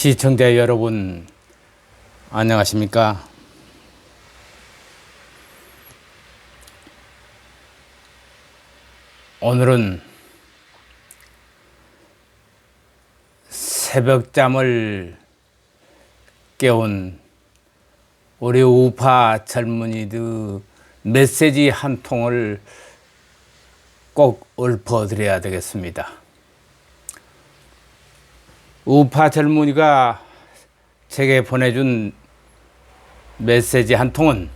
시청자 여러분, 안녕하십니까? 오늘은 새벽잠을 깨운 우리 우파 젊은이들 메시지 한 통을 꼭 읊어드려야 되겠습니다. 우파 젊은이가 제게 보내준 메시지 한 통은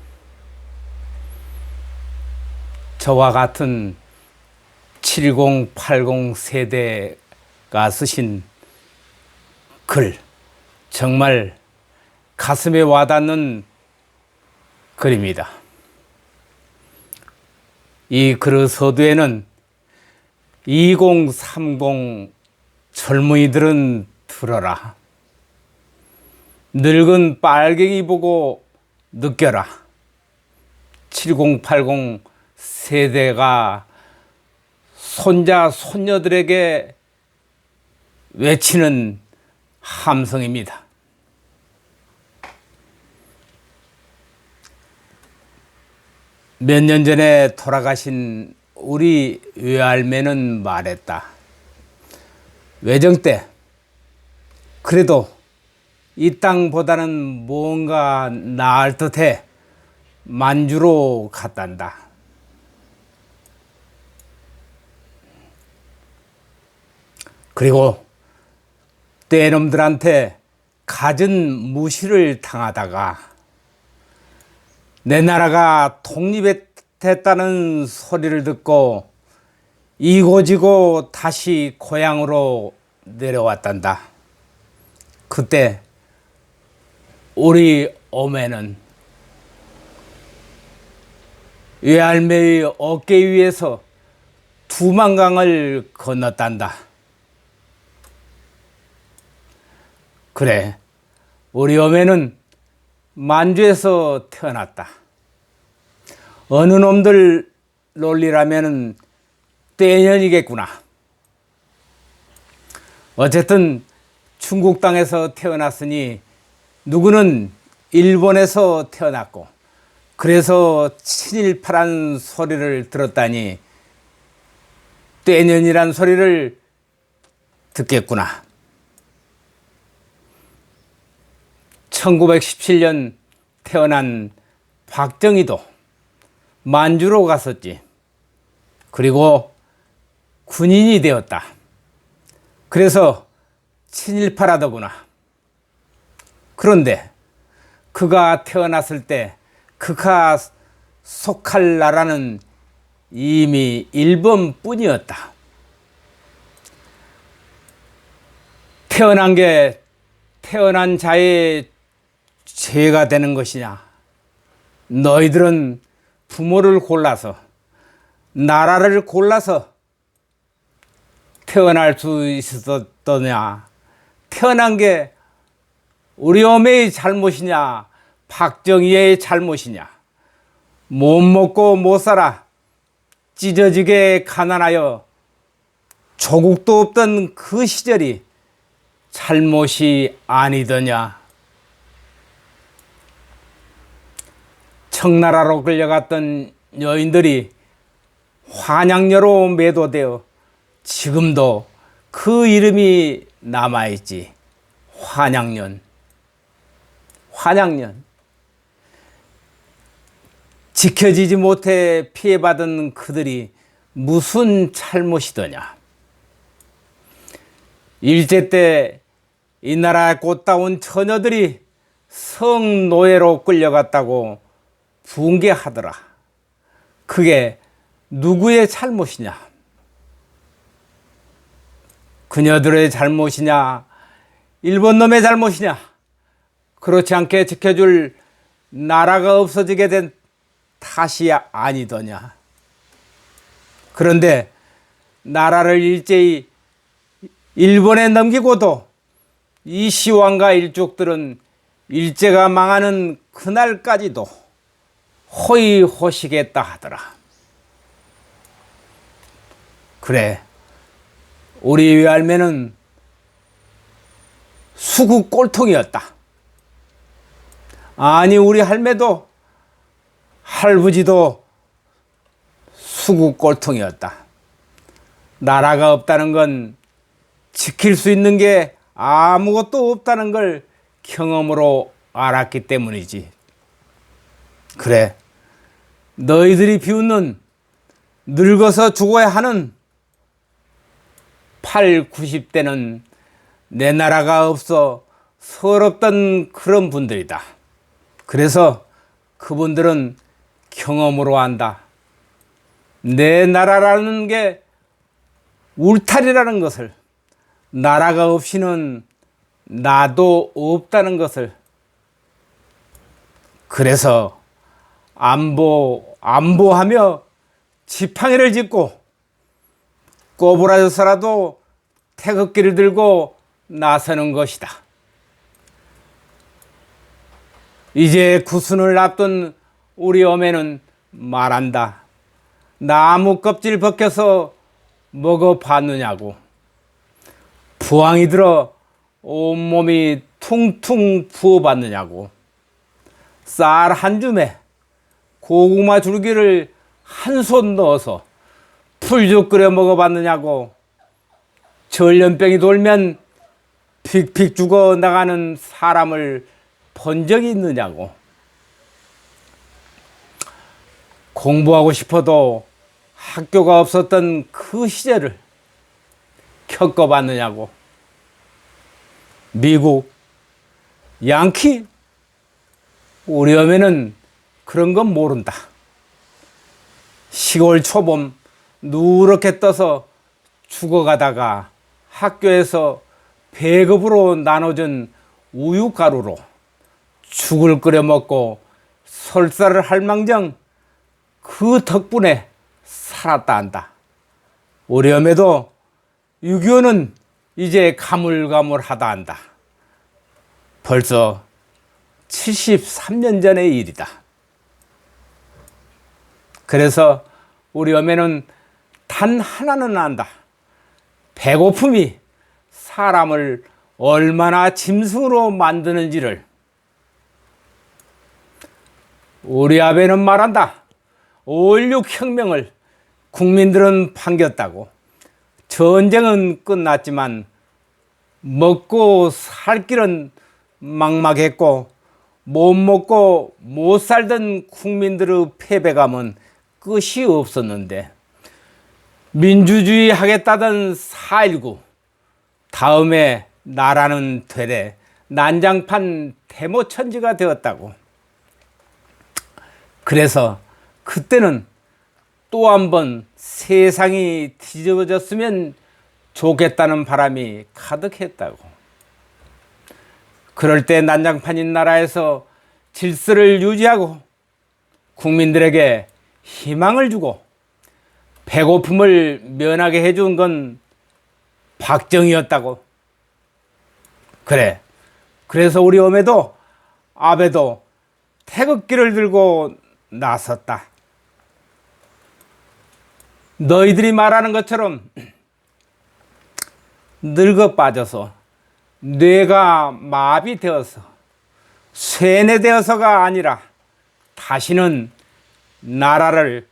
저와 같은 70, 80 세대가 쓰신 글, 정말 가슴에 와닿는 글입니다. 이 글 서두에는 2030 젊은이들은 들어라. 늙은 빨갱이 보고 느껴라. 70, 80 세대가 손자, 손녀들에게 외치는 함성입니다. 몇 년 전에 돌아가신 우리 외할매는 말했다. 외정 때 그래도 이 땅보다는 뭔가 나을 듯해 만주로 갔단다. 그리고 떼놈들한테 갖은 무시를 당하다가 내 나라가 독립했다는 소리를 듣고 이고지고 다시 고향으로 내려왔단다. 그때 우리 어매는 외할매의 어깨 위에서 두만강을 건넜단다. 그래, 우리 어매는 만주에서 태어났다. 어느 놈들 논리라면은 떼년이겠구나. 어쨌든 중국 땅에서 태어났으니 누구는 일본에서 태어났고 그래서 친일파란 소리를 들었다니 떼년이란 소리를 듣겠구나. 1917년 태어난 박정희도 만주로 갔었지. 그리고 군인이 되었다. 그래서 친일파라더구나. 그런데 그가 태어났을 때 그가 속할 나라는 이미 일본뿐이었다. 태어난 게 태어난 자의 죄가 되는 것이냐? 너희들은 부모를 골라서 나라를 골라서 태어날 수 있었더냐? 태어난 게 우리 어머니의 잘못이냐? 박정희의 잘못이냐? 못 먹고 못 살아 찢어지게 가난하여 조국도 없던 그 시절이 잘못이 아니더냐? 청나라로 끌려갔던 여인들이 환양녀로 매도되어 지금도 그 이름이 남아있지. 환양년. 환양년. 지켜지지 못해 피해받은 그들이 무슨 잘못이더냐. 일제 때 이 나라에 꽃다운 처녀들이 성노예로 끌려갔다고 붕괴하더라. 그게 누구의 잘못이냐? 그녀들의 잘못이냐? 일본 놈의 잘못이냐? 그렇지 않게 지켜줄 나라가 없어지게 된 탓이 아니더냐? 그런데 나라를 일제히 일본에 넘기고도 이 시왕과 일족들은 일제가 망하는 그날까지도 호의호식했다 하더라. 그래, 우리 외할매는 수구 꼴통이었다. 아니 우리 할매도 할부지도 수구 꼴통이었다. 나라가 없다는 건 지킬 수 있는 게 아무것도 없다는 걸 경험으로 알았기 때문이지. 그래, 너희들이 비웃는 늙어서 죽어야 하는 8, 90대는 내 나라가 없어 서럽던 그런 분들이다. 그래서 그분들은 경험으로 안다. 내 나라라는 게 울타리라는 것을, 나라가 없이는 나도 없다는 것을. 그래서 안보하며 지팡이를 짚고 꼬부라져서라도 태극기를 들고 나서는 것이다. 이제 구순을 앞둔 우리 어매는 말한다. 나무 껍질 벗겨서 먹어봤느냐고. 부항이 들어 온몸이 퉁퉁 부어봤느냐고. 쌀 한 줌에 고구마 줄기를 한 손 넣어서 풀죽 끓여 먹어봤느냐고. 전염병이 돌면 픽픽 죽어 나가는 사람을 본 적이 있느냐고. 공부하고 싶어도 학교가 없었던 그 시절을 겪어봤느냐고. 미국, 양키, 우리 어머니는 그런 건 모른다. 시골 초봄 누렇게 떠서 죽어가다가 학교에서 배급으로 나눠준 우유가루로 죽을 끓여 먹고 설사를 할 망정 그 덕분에 살았다 한다. 우리 어머니도 6.25는 이제 가물가물하다 한다. 벌써 73년 전의 일이다. 그래서 우리 어머니는 단 하나는 안다. 배고픔이 사람을 얼마나 짐승으로 만드는지를. 우리 아베는 말한다. 5.16 혁명을 국민들은 반겼다고. 전쟁은 끝났지만 먹고 살 길은 막막했고 못 먹고 못 살던 국민들의 패배감은 끝이 없었는데, 민주주의 하겠다던 4.19 다음에 나라는 되레 난장판 데모천지가 되었다고. 그래서 그때는 또 한 번 세상이 뒤집어졌으면 좋겠다는 바람이 가득했다고. 그럴 때 난장판인 나라에서 질서를 유지하고 국민들에게 희망을 주고 배고픔을 면하게 해준 건 박정희였다고. 그래, 그래서 우리 어머니도 아베도 태극기를 들고 나섰다. 너희들이 말하는 것처럼 늙어 빠져서 뇌가 마비되어서 쇠뇌되어서가 아니라 다시는 나라를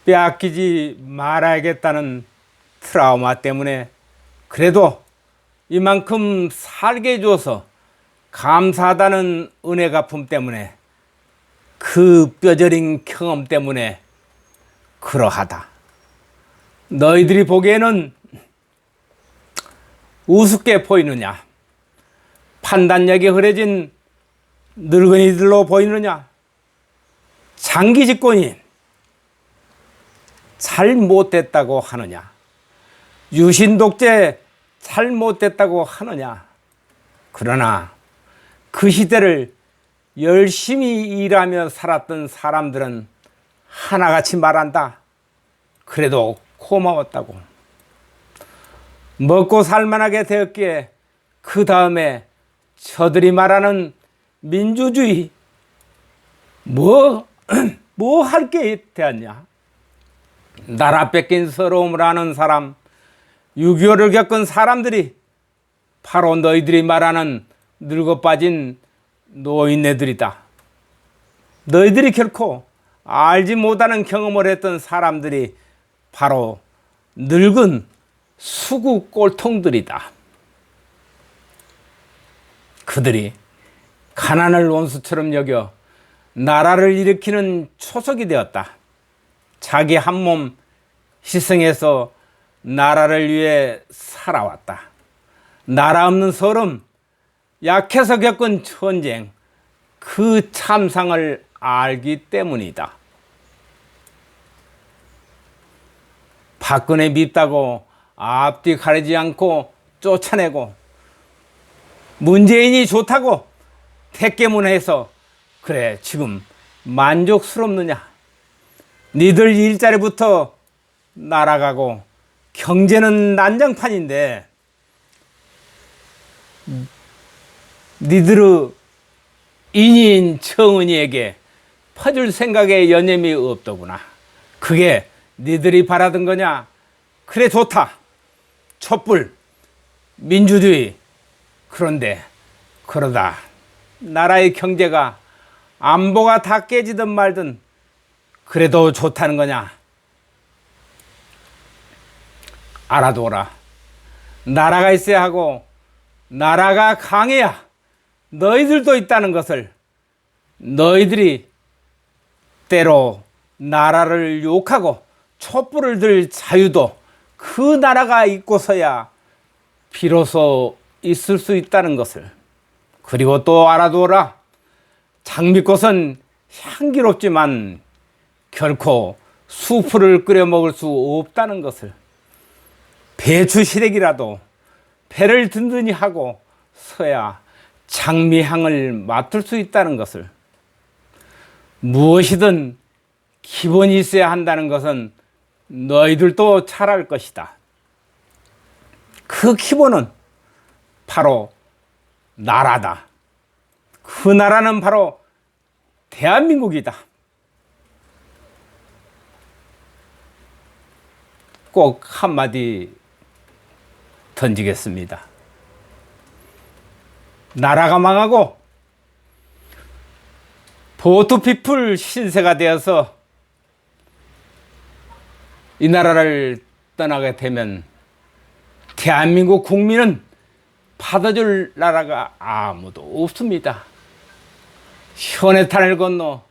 빼앗기지 말아야겠다는 트라우마 때문에, 그래도 이만큼 살게 해줘서 감사하다는 은혜 갚음 때문에, 그 뼈저린 경험 때문에 그러하다. 너희들이 보기에는 우습게 보이느냐? 판단력이 흐려진 늙은이들로 보이느냐? 장기 집권이 잘못됐다고 하느냐? 유신 독재 잘못됐다고 하느냐? 그러나 그 시대를 열심히 일하며 살았던 사람들은 하나같이 말한다. 그래도 고마웠다고. 먹고 살만하게 되었기에 그 다음에 저들이 말하는 민주주의 뭐 할 게 되었냐? 나라 뺏긴 서러움을 아는 사람, 6.25를 겪은 사람들이 바로 너희들이 말하는 늙어 빠진 노인네들이다. 너희들이 결코 알지 못하는 경험을 했던 사람들이 바로 늙은 수구 꼴통들이다. 그들이 가난을 원수처럼 여겨 나라를 일으키는 초석이 되었다. 자기 한 몸 희생해서 나라를 위해 살아왔다. 나라 없는 서름, 약해서 겪은 전쟁, 그 참상을 알기 때문이다. 박근혜 밉다고 앞뒤 가리지 않고 쫓아내고, 문재인이 좋다고 대깨문해서 그래 지금 만족스럽느냐? 니들 일자리부터 날아가고 경제는 난장판인데 니들의 인인 청은이에게 퍼줄 생각에 여념이 없더구나. 그게 니들이 바라던 거냐? 그래 좋다. 촛불, 민주주의. 그런데 그러다 나라의 경제가 안보가 다 깨지든 말든 그래도 좋다는 거냐? 알아둬라. 나라가 있어야 하고 나라가 강해야 너희들도 있다는 것을, 너희들이 때로 나라를 욕하고 촛불을 들 자유도 그 나라가 있고서야 비로소 있을 수 있다는 것을. 그리고 또 알아두어라. 장미꽃은 향기롭지만 결코 수프를 끓여 먹을 수 없다는 것을. 배추 시래기라도 배를 든든히 하고 서야 장미향을 맡을 수 있다는 것을. 무엇이든 기본이 있어야 한다는 것은 너희들도 잘 알 것이다. 그 기본은 바로 나라다. 그 나라는 바로 대한민국이다. 꼭 한마디 던지겠습니다. 나라가 망하고 보트피플 신세가 되어서 이 나라를 떠나게 되면 대한민국 국민은 받아줄 나라가 아무도 없습니다. 현해탄을 건너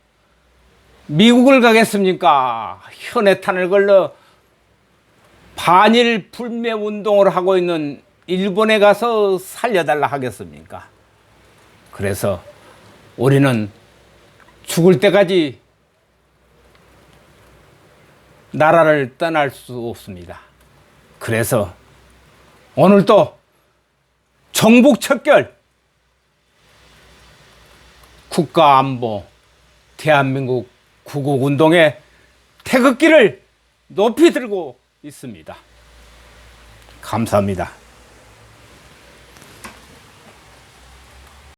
미국을 가겠습니까? 현해탄을 걸러 반일 불매 운동을 하고 있는 일본에 가서 살려달라 하겠습니까? 그래서 우리는 죽을 때까지 나라를 떠날 수 없습니다. 그래서 오늘도 정북척결 국가안보 대한민국 구국운동의 태극기를 높이 들고 있습니다. 감사합니다.